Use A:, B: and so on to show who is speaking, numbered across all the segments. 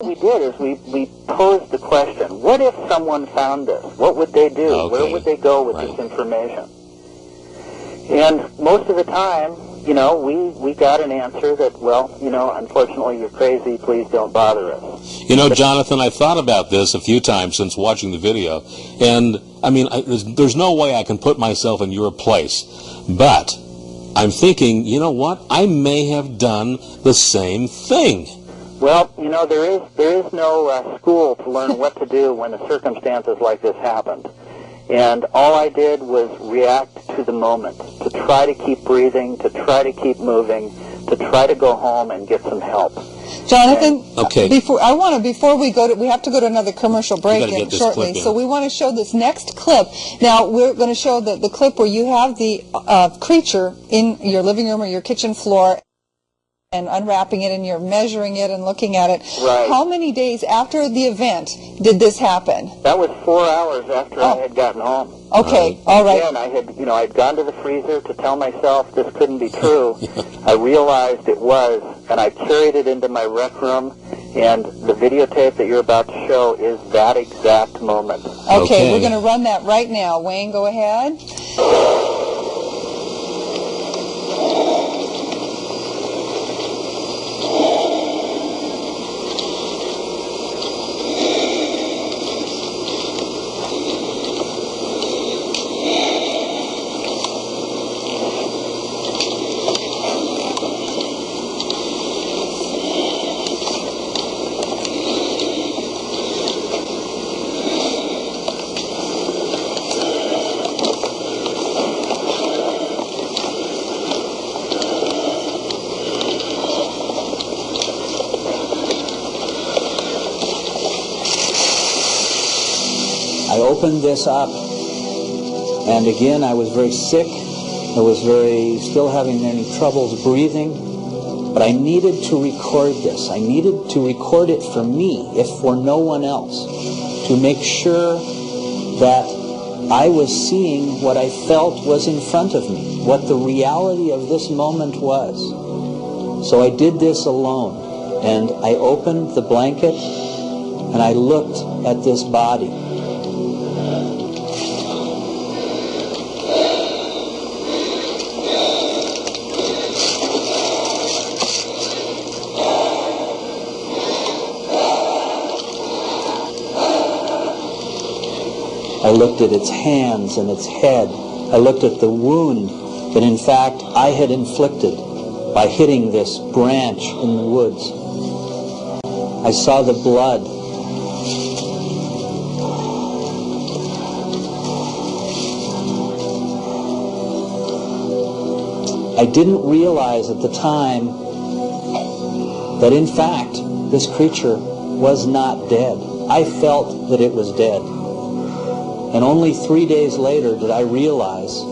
A: What we did is we posed the question, what if someone found this? What would they do?
B: Okay.
A: Where would they go with this information? And most of the time, you know, we got an answer that, well, you know, unfortunately you're crazy, please don't bother us.
B: You know, Jonathan, I've thought about this a few times since watching the video, and, I mean, there's no way I can put myself in your place, but I'm thinking, you know what, I may have done the same thing.
A: Well, you know, there is no school to learn what to do when the circumstances like this happened. And all I did was react to the moment, to try to keep breathing, to try to keep moving, to try to go home and get some help.
C: Jonathan,
B: okay.
C: Before we have to go to another commercial break shortly. So we want to show this next clip. Now we're going to show the clip where you have the creature in your living room or your kitchen floor, and unwrapping it, and you're measuring it and looking at it.
A: Right.
C: How many days after the event did this happen?
A: That was 4 hours after I had gotten home.
C: Okay, all right.
A: Again, I'd gone to the freezer to tell myself this couldn't be true. I realized it was, and I carried it into my rec room, and the videotape that you're about to show is that exact moment.
C: Okay. We're going to run that right now. Wayne, go ahead.
D: I opened this up, and again I was very sick. I was still having any troubles breathing, but I needed to record this. I needed to record it for me, if for no one else, to make sure that I was seeing what I felt was in front of me, what the reality of this moment was. So I did this alone, and I opened the blanket, and I looked at this body. I looked at its hands and its head. I looked at the wound that, in fact, I had inflicted by hitting this branch in the woods. I saw the blood. I didn't realize at the time that, in fact, this creature was not dead. I felt that it was dead. And only 3 days later did I realize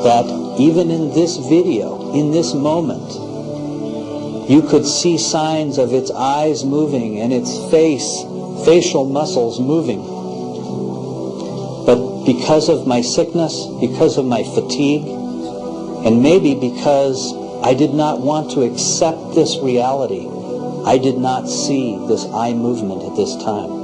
D: that even in this video, in this moment, you could see signs of its eyes moving and its facial muscles moving. But because of my sickness, because of my fatigue, and maybe because I did not want to accept this reality, I did not see this eye movement at this time.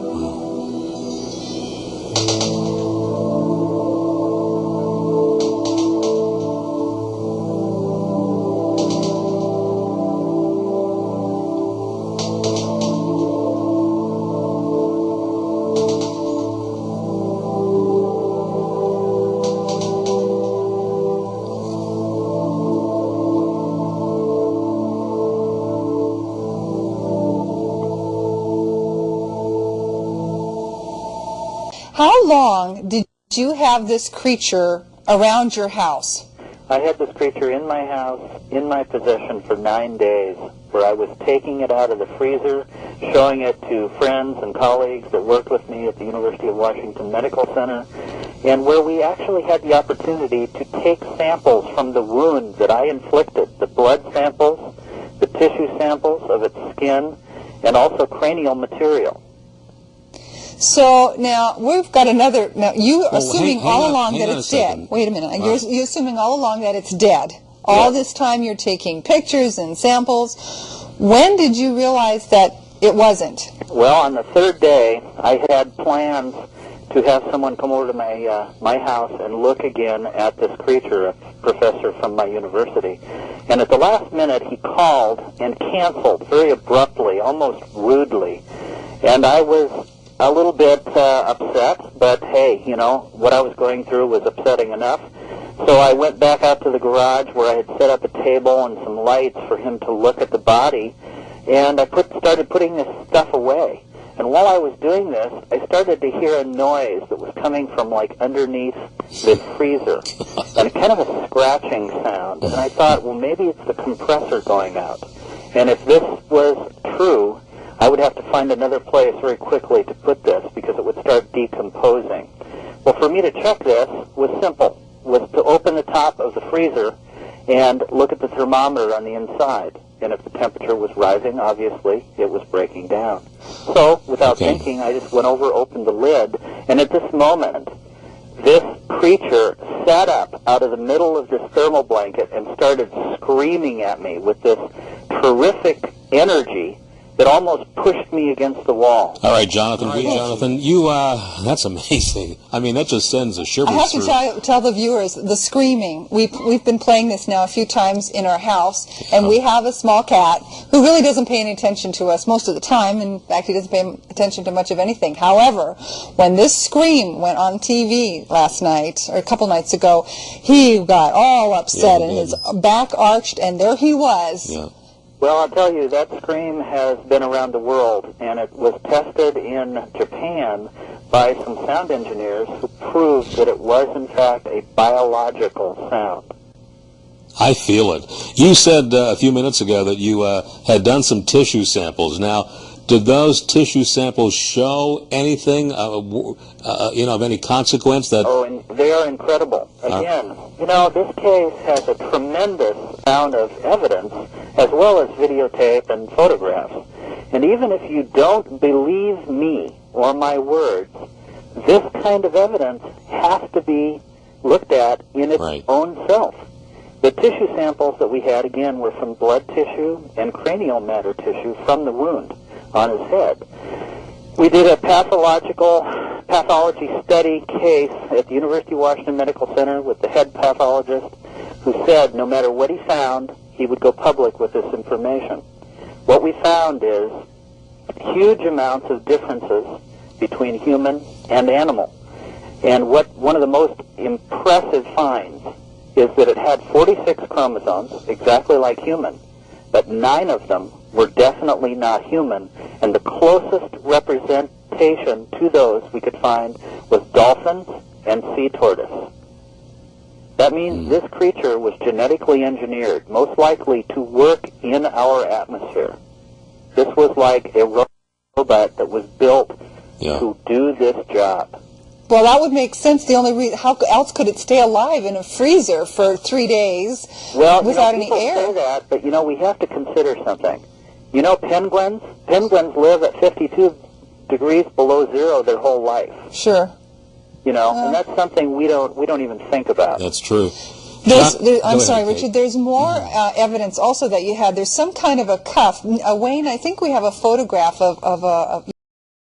C: How long did you have this creature around your house?
A: I had this creature in my house, in my possession for 9 days, where I was taking it out of the freezer, showing it to friends and colleagues that worked with me at the University of Washington Medical Center, and where we actually had the opportunity to take samples from the wound that I inflicted, the blood samples, the tissue samples of its skin, and also cranial material.
C: So now we've got another. Now you're assuming all along that it's dead. Wait a minute. You're assuming all along that it's dead. All this time you're taking pictures and samples. When did you realize that It wasn't.
A: Well, on the third day, I had plans to have someone come over to my house and look again at this creature, a professor from my university. And at the last minute, he called and canceled very abruptly, almost rudely. And I was a little bit upset, but hey, you know, what I was going through was upsetting enough. So I went back out to the garage where I had set up a table and some lights for him to look at the body, and I started putting this stuff away. And while I was doing this, I started to hear a noise that was coming from, like, underneath this freezer, and kind of a scratching sound. And I thought, well, maybe it's the compressor going out. And if this was true, I would have to find another place very quickly to put this because it would start decomposing. Well, for me to check this was simple, was to open the top of the freezer and look at the thermometer on the inside. And if the temperature was rising, obviously, it was breaking down. So, without thinking, I just went over, opened the lid, and at this moment, this creature sat up out of the middle of this thermal blanket and started screaming at me with this terrific energy that almost pushed me against the wall.
B: All right, Jonathan, you, that's amazing. I mean, that just sends a shiver
C: I have
B: through.
C: to tell the viewers, the screaming, we've been playing this now a few times in our house, and we have a small cat who really doesn't pay any attention to us most of the time. In fact, he doesn't pay attention to much of anything. However, when this scream went on TV last night, or a couple nights ago, he got all upset, and his back arched, and there he was.
B: Yeah.
A: Well, I'll tell you, that scream has been around the world, and it was tested in Japan by some sound engineers who proved that it was, in fact, a biological sound.
B: I feel it. You said a few minutes ago that you had done some tissue samples. Now, did those tissue samples show anything, you know, of any consequence?
A: Oh, and they are incredible. Again, you know, this case has a tremendous amount of evidence, as well as videotape and photographs. And even if you don't believe me or my words, this kind of evidence has to be looked at in its own self. The tissue samples that we had, again, were from blood tissue and cranial matter tissue from the wound on his head. We did a pathology study case at the University of Washington Medical Center with the head pathologist who said no matter what he found, he would go public with this information. What we found is huge amounts of differences between human and animal. And one of the most impressive finds is that it had 46 chromosomes, exactly like human, but 9 of them were definitely not human, and the closest representation to those we could find was dolphins and sea tortoise. That means this creature was genetically engineered, most likely to work in our atmosphere. This was like a robot that was built to do this job.
C: Well, that would make sense. The only reason, how else could it stay alive in a freezer for 3 days without any air?
A: People say that, but, you know, we have to consider something. You know, penguins live at 52 degrees below zero their whole life.
C: Sure.
A: You know, and that's something we don't even think about.
B: That's true.
C: I'm sorry, Richard. There's more evidence also that you had. There's some kind of a cuff. Wayne, I think we have a photograph of